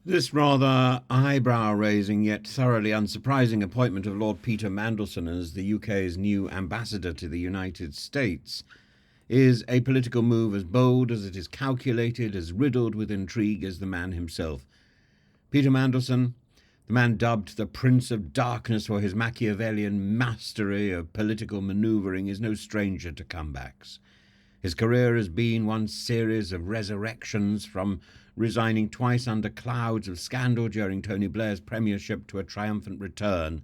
This rather eyebrow-raising yet thoroughly unsurprising appointment of Lord Peter Mandelson as the UK's new ambassador to the United States is a political move as bold as it is calculated, as riddled with intrigue as the man himself. Peter Mandelson, the man dubbed the Prince of Darkness for his Machiavellian mastery of political manoeuvring, is no stranger to comebacks. His career has been one series of resurrections, from resigning twice under clouds of scandal during Tony Blair's premiership to a triumphant return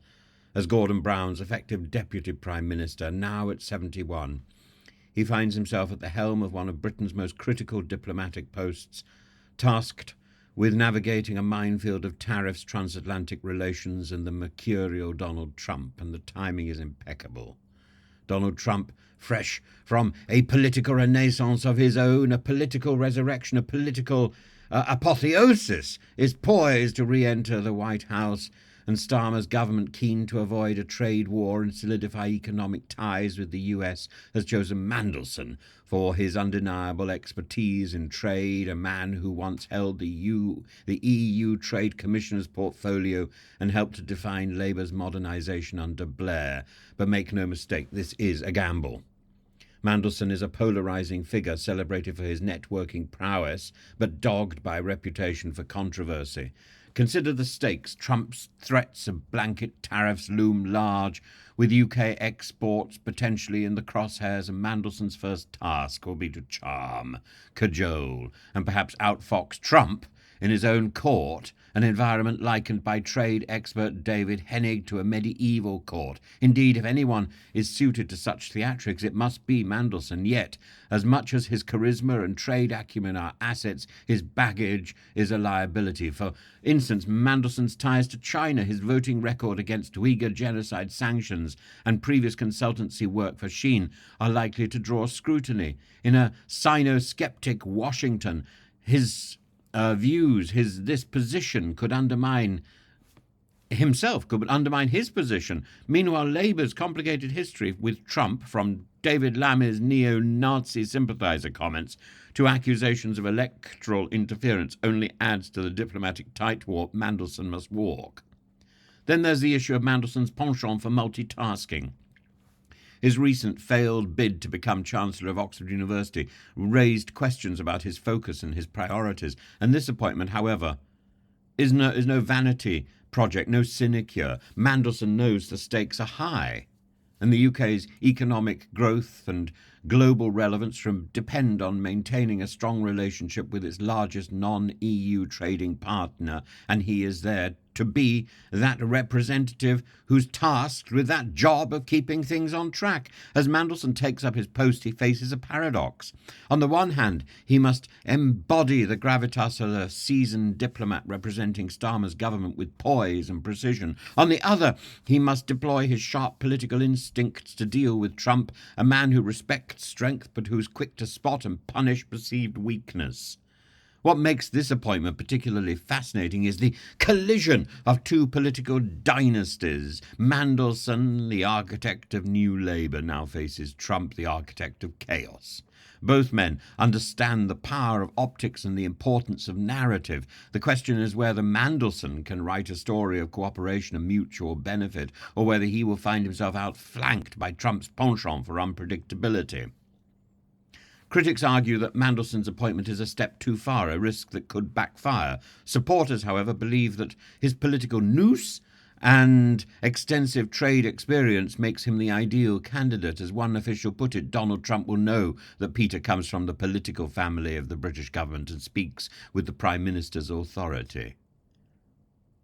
as Gordon Brown's effective deputy prime minister. Now at 71, he finds himself at the helm of one of Britain's most critical diplomatic posts, tasked with navigating a minefield of tariffs, transatlantic relations, and the mercurial Donald Trump, and the timing is impeccable. Donald Trump, fresh from a political renaissance of his own, a political resurrection, a political apotheosis, is poised to re-enter the White House, and Starmer's government, keen to avoid a trade war and solidify economic ties with the US, has chosen Mandelson for his undeniable expertise in trade, a man who once held the EU Trade Commissioner's portfolio and helped to define Labour's modernisation under Blair. But make no mistake, this is a gamble. Mandelson is a polarising figure, celebrated for his networking prowess, but dogged by a reputation for controversy. Consider the stakes. Trump's threats of blanket tariffs loom large, with UK exports potentially in the crosshairs, and Mandelson's first task will be to charm, cajole, and perhaps outfox Trump in his own court, an environment likened by trade expert David Hennig to a medieval court. Indeed, if anyone is suited to such theatrics, it must be Mandelson. Yet, as much as his charisma and trade acumen are assets, his baggage is a liability. For instance, Mandelson's ties to China, his voting record against Uyghur genocide sanctions, and previous consultancy work for Sheen are likely to draw scrutiny. In a Sino-skeptic Washington, his views, this position could undermine his position. Meanwhile, Labour's complicated history with Trump, from David Lammy's neo-Nazi sympathiser comments to accusations of electoral interference, only adds to the diplomatic tightrope Mandelson must walk. Then there's the issue of Mandelson's penchant for multitasking. His recent failed bid to become Chancellor of Oxford University raised questions about his focus and his priorities, and this appointment, however, is no vanity project, no sinecure. Mandelson knows the stakes are high, and the UK's economic growth and global relevance depend on maintaining a strong relationship with its largest non-EU trading partner, and he is there to be that representative who's tasked with that job of keeping things on track. As Mandelson takes up his post, he faces a paradox. On the one hand, he must embody the gravitas of a seasoned diplomat representing Starmer's government with poise and precision. On the other, he must deploy his sharp political instincts to deal with Trump, a man who respects strength but who's quick to spot and punish perceived weakness. What makes this appointment particularly fascinating is the collision of two political dynasties. Mandelson, the architect of New Labour, now faces Trump, the architect of chaos. Both men understand the power of optics and the importance of narrative. The question is whether Mandelson can write a story of cooperation and mutual benefit, or whether he will find himself outflanked by Trump's penchant for unpredictability. Critics argue that Mandelson's appointment is a step too far, a risk that could backfire. Supporters, however, believe that his political nous and extensive trade experience makes him the ideal candidate. As one official put it, Donald Trump will know that Peter comes from the political family of the British government and speaks with the Prime Minister's authority.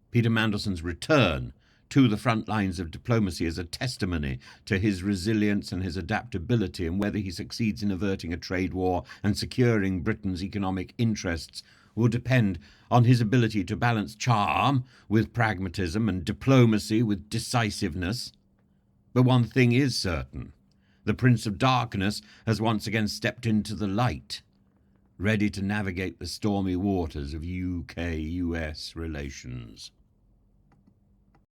Peter Mandelson's return to the front lines of diplomacy is a testimony to his resilience and his adaptability, and whether he succeeds in averting a trade war and securing Britain's economic interests will depend on his ability to balance charm with pragmatism and diplomacy with decisiveness. But one thing is certain: the Prince of Darkness has once again stepped into the light, ready to navigate the stormy waters of UK-US relations.